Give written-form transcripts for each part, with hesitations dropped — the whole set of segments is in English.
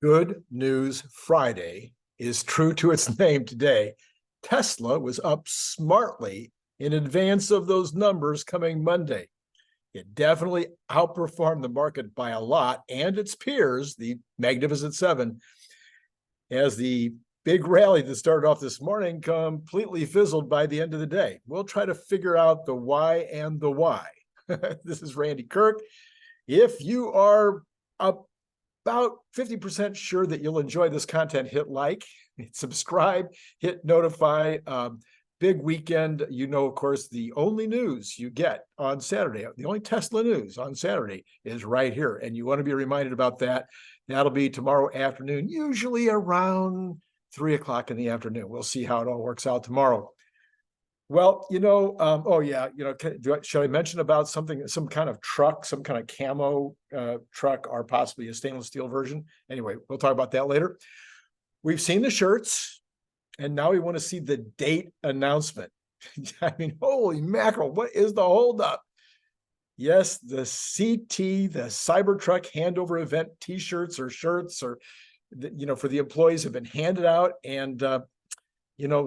Good News Friday is true to its name today. Tesla was up smartly in advance of those numbers coming Monday. It definitely outperformed the market by a lot and its peers, the Magnificent Seven, as the big rally that started off this morning completely fizzled by the end of the day. We'll try to figure out the why and the why. This is Randy Kirk. If you are about 50% sure that you'll enjoy this content, hit like, hit subscribe, hit notify. Big weekend. Of course, the only news you get on Saturday, the only Tesla news on Saturday is right here. And you want to be reminded about that. That'll be tomorrow afternoon, usually around 3 o'clock in the afternoon. We'll see how it all works out tomorrow. Well, should I mention about something, some kind of truck, some kind of camo truck, or possibly a stainless steel version? Anyway, we'll talk about that later. We've seen the shirts, and now we want to see the date announcement. I mean, holy mackerel, what is the holdup? Yes, the CT, the Cybertruck handover event T-shirts or shirts, or for the employees have been handed out, and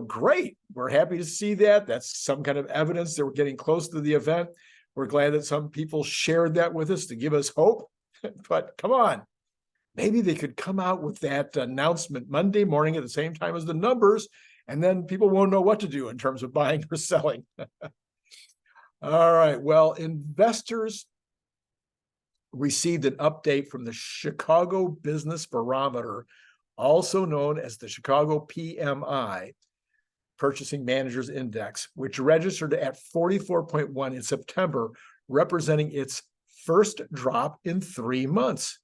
great. We're happy to see that. That's some kind of evidence that we're getting close to the event. We're glad that some people shared that with us to give us hope. But come on, maybe they could come out with that announcement Monday morning at the same time as the numbers, and then people won't know what to do in terms of buying or selling. All right. Well, investors received an update from the Chicago Business Barometer, also known as the Chicago PMI, Purchasing Managers Index, which registered at 44.1 in September, representing its first drop in 3 months.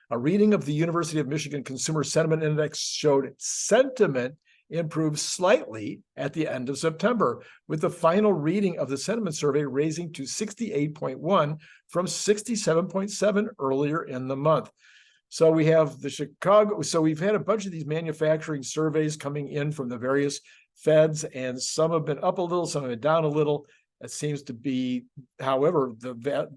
A reading of the University of Michigan Consumer Sentiment Index showed sentiment improved slightly at the end of September, with the final reading of the sentiment survey raising to 68.1 from 67.7 earlier in the month. So we have the Chicago. So we've had a bunch of these manufacturing surveys coming in from the various feds, and some have been up a little, some have been down a little. It seems to be, however,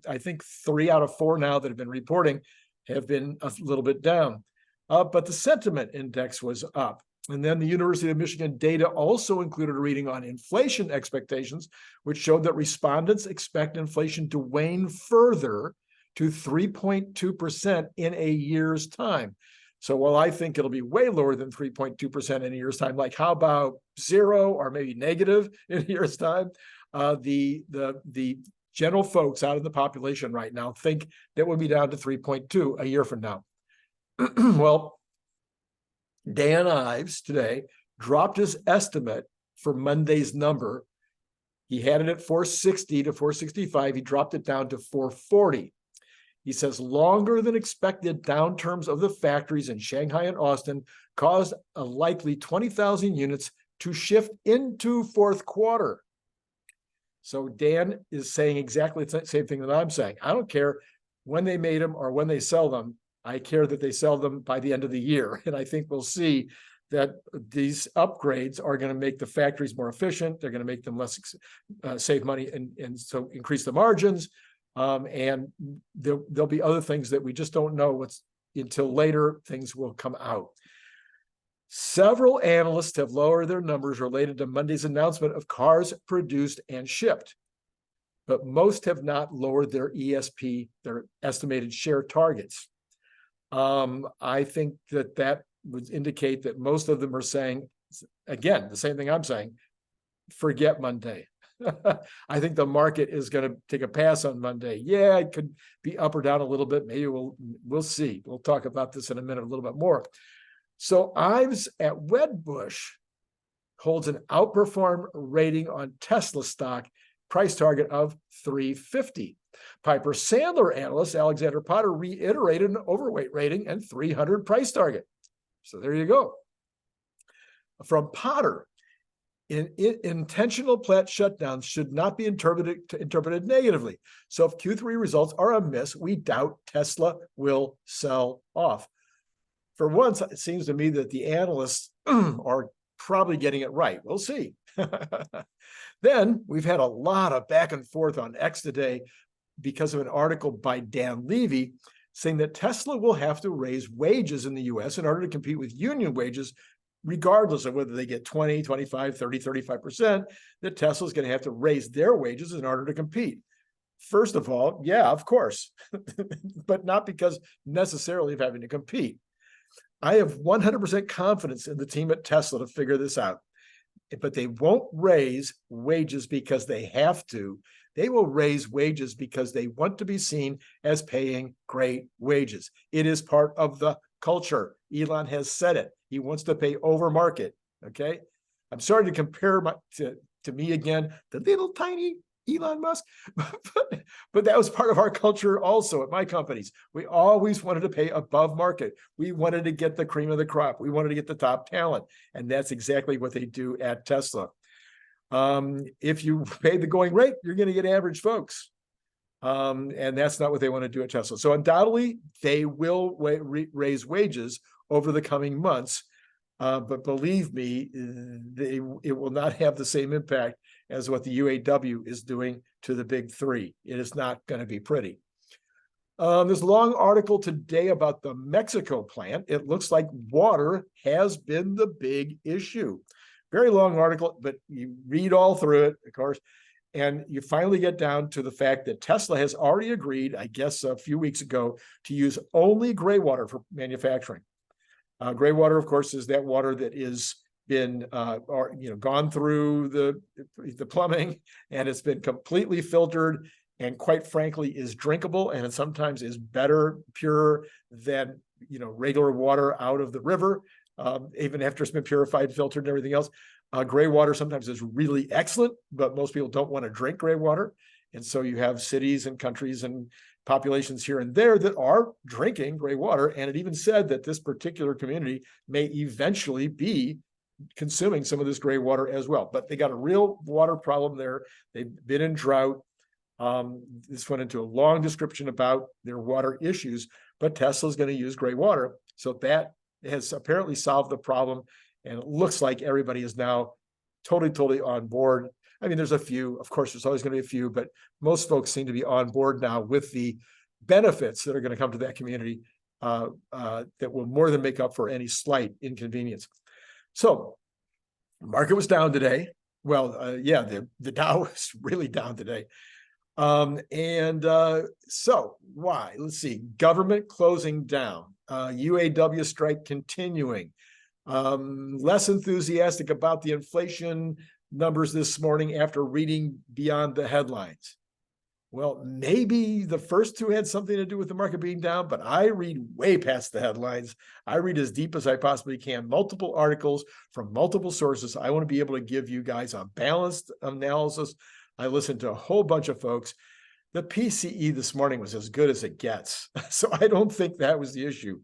I think 3 out of 4 now that have been reporting have been a little bit down. But the sentiment index was up. And then the University of Michigan data also included a reading on inflation expectations, which showed that respondents expect inflation to wane further to 3.2% in a year's time. So while I think it'll be way lower than 3.2% in a year's time, like how about 0 or maybe negative in a year's time? The general folks out of the population right now think that we'll be down to 3.2 a year from now. Well, Dan Ives today dropped his estimate for Monday's number. He had it at 460 to 465. He dropped it down to 440. He says longer than expected downturns of the factories in Shanghai and Austin caused a likely 20,000 units to shift into fourth quarter. So Dan is saying exactly the same thing that I'm saying. I don't care when they made them or when they sell them. I care that they sell them by the end of the year. And I think we'll see that these upgrades are going to make the factories more efficient. They're going to make them less, save money, and so increase the margins. And there'll be other things that we just don't know until later things will come out. Several analysts have lowered their numbers related to Monday's announcement of cars produced and shipped, but most have not lowered their ESP, their estimated share targets. I think that would indicate that most of them are saying, again, the same thing I'm saying, forget Monday. I think the market is going to take a pass on Monday. Yeah, it could be up or down a little bit. Maybe we'll see. We'll talk about this in a minute a little bit more. So Ives at Wedbush holds an outperform rating on Tesla stock, price target of 350. Piper Sandler analyst Alexander Potter reiterated an overweight rating and 300 price target. So there you go. From Potter, intentional plant shutdowns should not be interpreted negatively. So if Q3 results are a miss, we doubt Tesla will sell off. For once, it seems to me that the analysts are probably getting it right. We'll see. Then we've had a lot of back and forth on X today because of an article by Dan Levy saying that Tesla will have to raise wages in the US in order to compete with union wages, regardless of whether they get 20, 25, 30, 35%, that Tesla's going to have to raise their wages in order to compete. First of all, yeah, of course, but not because necessarily of having to compete. I have 100% confidence in the team at Tesla to figure this out, but they won't raise wages because they have to. They will raise wages because they want to be seen as paying great wages. It is part of the culture. Elon has said it. He wants to pay over market. Okay. I'm sorry to compare to me again, the little tiny Elon Musk, but that was part of our culture also at my companies. We always wanted to pay above market. We wanted to get the cream of the crop. We wanted to get the top talent. And that's exactly what they do at Tesla. If you pay the going rate, you're going to get average folks. And that's not what they want to do at Tesla. So undoubtedly, they will raise wages over the coming months. But believe me, it will not have the same impact as what the UAW is doing to the big three. It is not going to be pretty. There's a long article today about the Mexico plant. It looks like water has been the big issue. Very long article, but you read all through it, of course, and you finally get down to the fact that Tesla has already agreed, I guess a few weeks ago, to use only gray water for manufacturing. Gray water, of course, is that water that is been gone through the plumbing, and it's been completely filtered, and quite frankly is drinkable, and it sometimes is better, purer than regular water out of the river, even after it's been purified, filtered, and everything else. Gray water sometimes is really excellent, but most people don't want to drink gray water, and so you have cities and countries and populations here and there that are drinking gray water, and it even said that this particular community may eventually be consuming some of this gray water as well. But they got a real water problem there. They've been in drought. This went into a long description about their water issues, but Tesla's going to use gray water. So that has apparently solved the problem. And it looks like everybody is now totally on board. I mean, there's a few, of course, there's always going to be a few, but most folks seem to be on board now with the benefits that are going to come to that community that will more than make up for any slight inconvenience. So market was down today. Well, the Dow is really down today. So why? Let's see. Government closing down. UAW strike continuing. Less enthusiastic about the inflation numbers this morning after reading beyond the headlines. Well, maybe the first two had something to do with the market being down, but I read way past the headlines. I read as deep as I possibly can, multiple articles from multiple sources. I want to be able to give you guys a balanced analysis. I listened to a whole bunch of folks. The PCE this morning was as good as it gets. So I don't think that was the issue.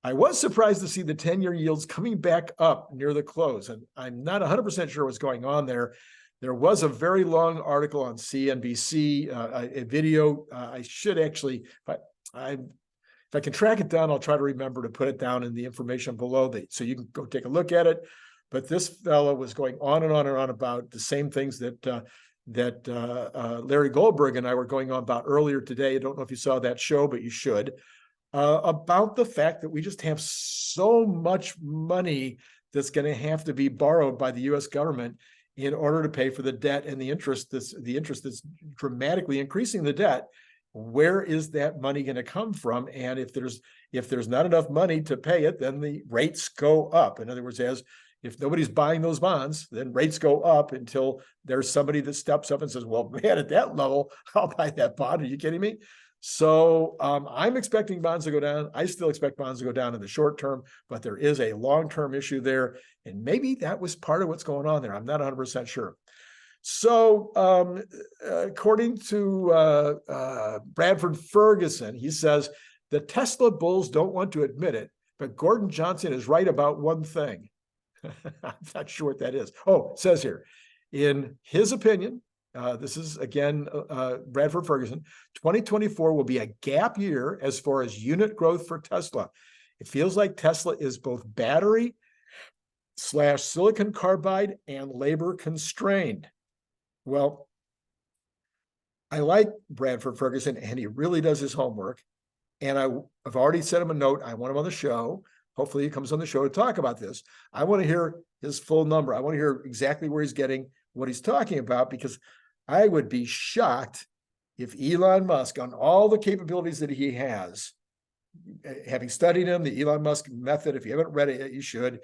I was surprised to see the 10-year yields coming back up near the close, and I'm not 100% sure what's going on there. There was a very long article on CNBC, a video. I should actually, if I can track it down, I'll try to remember to put it down in the information below so you can go take a look at it. But this fellow was going on and on and on about the same things that Larry Goldberg and I were going on about earlier today. I don't know if you saw that show, but you should. About the fact that we just have so much money that's going to have to be borrowed by the U.S. government in order to pay for the debt and the interest that's dramatically increasing the debt. Where is that money going to come from? And if there's not enough money to pay it, then the rates go up. In other words, if nobody's buying those bonds, then rates go up until there's somebody that steps up and says, well, man, at that level, I'll buy that bond. Are you kidding me? So I'm expecting bonds to go down. I still expect bonds to go down in the short term, but there is a long-term issue there. And maybe that was part of what's going on there. I'm not 100% sure. So according to Bradford Ferguson, he says, the Tesla bulls don't want to admit it, but Gordon Johnson is right about one thing. I'm not sure what that is. Oh, it says here, in his opinion, this is again, Bradford Ferguson, 2024 will be a gap year as far as unit growth for Tesla. It feels like Tesla is both battery / silicon carbide and labor constrained. Well, I like Bradford Ferguson, and he really does his homework. And I've already sent him a note. I want him on the show. Hopefully he comes on the show to talk about this. I want to hear his full number. I want to hear exactly where he's getting what he's talking about, because I would be shocked if Elon Musk, on all the capabilities that he has, having studied him, the Elon Musk method, if you haven't read it, you should.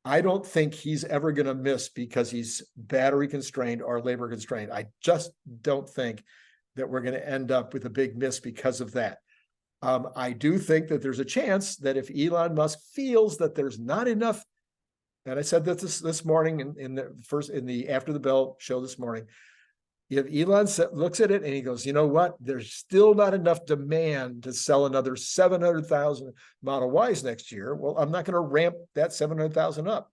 I don't think he's ever going to miss because he's battery constrained or labor constrained. I just don't think that we're going to end up with a big miss because of that. I do think that there's a chance that if Elon Musk feels that there's not enough, and I said that this morning in the After the Bell show this morning, if Elon looks at it and he goes, you know what, there's still not enough demand to sell another 700,000 Model Ys next year. Well, I'm not going to ramp that 700,000 up.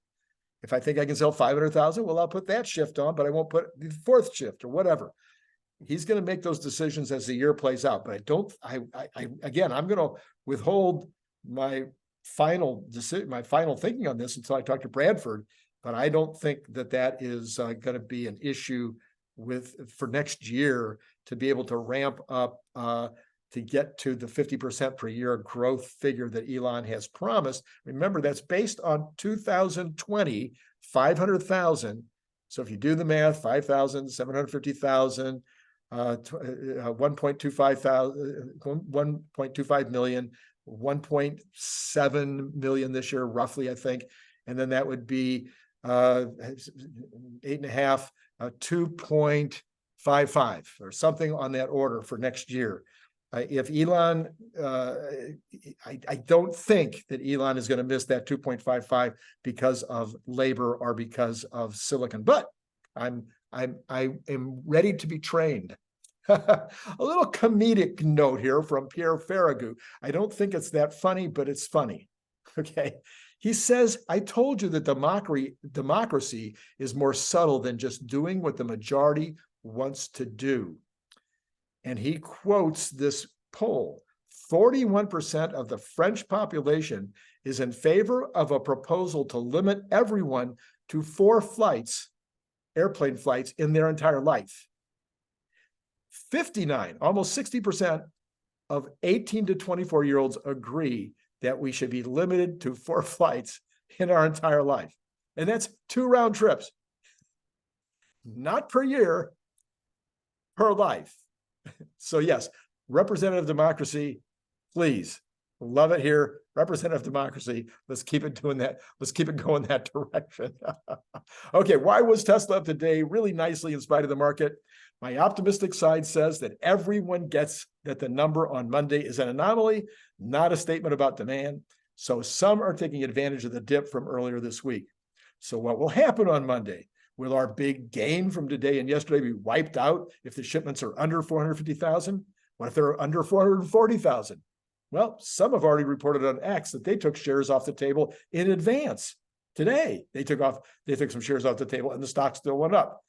If I think I can sell 500,000, well, I'll put that shift on, but I won't put the fourth shift or whatever. He's going to make those decisions as the year plays out. But again, I'm going to withhold my final decision, my final thinking on this until I talk to Bradford. But I don't think that is going to be an issue for next year to be able to ramp up to get to the 50% per year growth figure that Elon has promised. Remember, that's based on 2020, 500,000. So if you do the math, 5,000, 750,000, 1.25 million, 1.7 million this year, roughly, I think. And then that would be 8.5, 2.55 or something on that order for next year. If Elon, I don't think that Elon is going to miss that 2.55 because of labor or because of silicon, but I am ready to be trained. A little comedic note here from Pierre Farragut. I don't think it's that funny, but it's funny. Okay. He says, I told you that democracy is more subtle than just doing what the majority wants to do. And he quotes this poll. 41% of the French population is in favor of a proposal to limit everyone to 4 flights, airplane flights, in their entire life. 59, almost 60% of 18 to 24-year-olds agree that we should be limited to 4 flights in our entire life. And that's 2 round trips, not per year, per life. So yes, representative democracy, please. Love it here. Representative democracy. Let's keep it doing that. Let's keep it going that direction. Okay, why was Tesla up today? Really nicely in spite of the market. My optimistic side says that everyone gets that the number on Monday is an anomaly, not a statement about demand. So some are taking advantage of the dip from earlier this week. So what will happen on Monday? Will our big gain from today and yesterday be wiped out if the shipments are under 450,000? What if they're under 440,000? Well, some have already reported on X that they took shares off the table in advance. Today, they took some shares off the table and the stock still went up.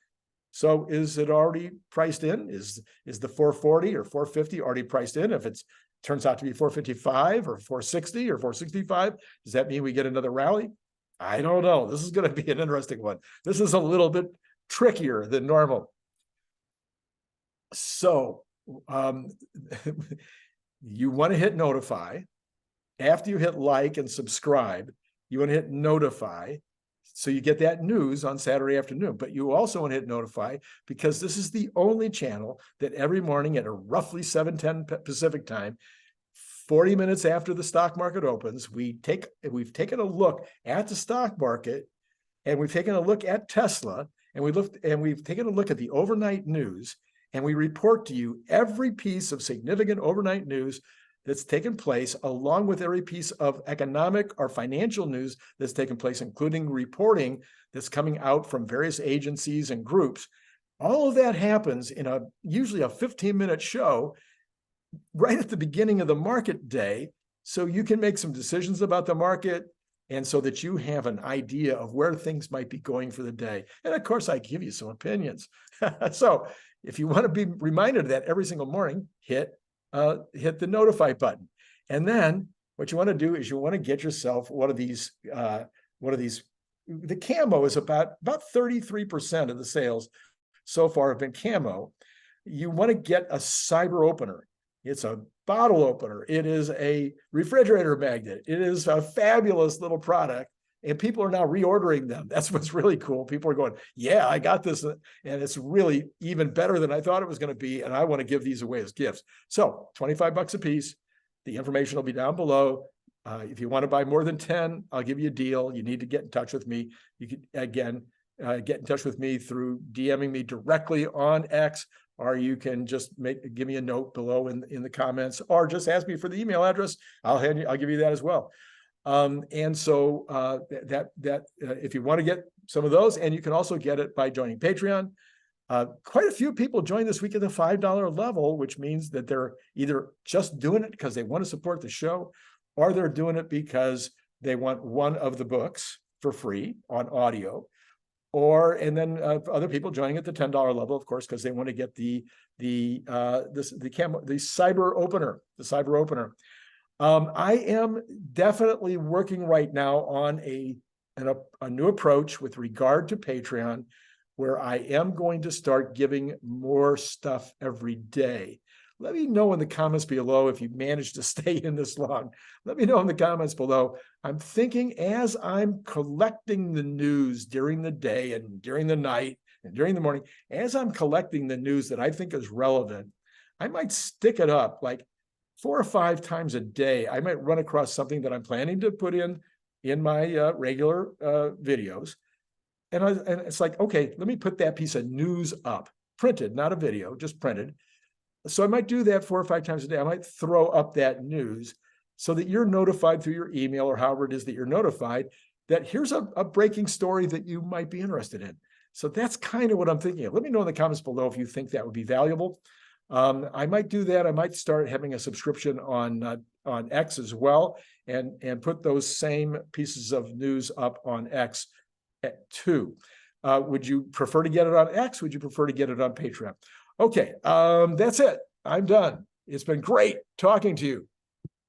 So is it already priced in? Is the 440 or 450 already priced in? If it turns out to be 455 or 460 or 465, does that mean we get another rally? I don't know. This is going to be an interesting one. This is a little bit trickier than normal. So you want to hit notify. After you hit like and subscribe, you want to hit notify. So you get that news on Saturday afternoon, but you also want to hit notify because this is the only channel that every morning at a roughly 7:10 Pacific time, 40 minutes after the stock market opens, we've taken a look at the stock market and we've taken a look at Tesla and we've taken a look at the overnight news and we report to you every piece of significant overnight news that's taken place, along with every piece of economic or financial news that's taken place, including reporting that's coming out from various agencies and groups. All of that happens in usually a 15-minute show right at the beginning of the market day, so you can make some decisions about the market and so that you have an idea of where things might be going for the day. And of course, I give you some opinions. So if you want to be reminded of that every single morning, hit the notify button. And then what you want to do is you want to get yourself one of these, the camo is about 33% of the sales so far have been camo. You want to get a cyber opener. It's a bottle opener. It is a refrigerator magnet. It is a fabulous little product. And people are now reordering them. That's what's really cool. People are going, yeah, I got this. And it's really even better than I thought it was going to be. And I want to give these away as gifts. So $25 a piece. The information will be down below. If you want to buy more than 10, I'll give you a deal. You need to get in touch with me. You can, again, get in touch with me through DMing me directly on X, or you can just give me a note below in the comments, or just ask me for the email address. I'll give you that as well. And so if you want to get some of those, and you can also get it by joining Patreon. Quite a few people joined this week at the $5 level, which means that they're either just doing it because they want to support the show, or they're doing it because they want one of the books for free on audio, and then other people joining at the $10 level, of course, because they want to get the cyber opener. I am definitely working right now on a new approach with regard to Patreon, where I am going to start giving more stuff every day. Let me know in the comments below if you managed to stay in this long. Let me know in the comments below. I'm thinking, as I'm collecting the news during the day and during the night and during the morning, as I'm collecting the news that I think is relevant, I might stick it up like 4 or 5 times a day. I might run across something that I'm planning to put in my regular videos. And it's like, okay, let me put that piece of news up, printed, not a video, just printed. So I might do that 4 or 5 times a day. I might throw up that news so that you're notified through your email or however it is that you're notified that here's a breaking story that you might be interested in. So that's kind of what I'm thinking of. Let me know in the comments below if you think that would be valuable. I might do that. I might start having a subscription on X as well, and put those same pieces of news up on X too. Would you prefer to get it on X? Would you prefer to get it on Patreon? Okay, that's it. I'm done. It's been great talking to you.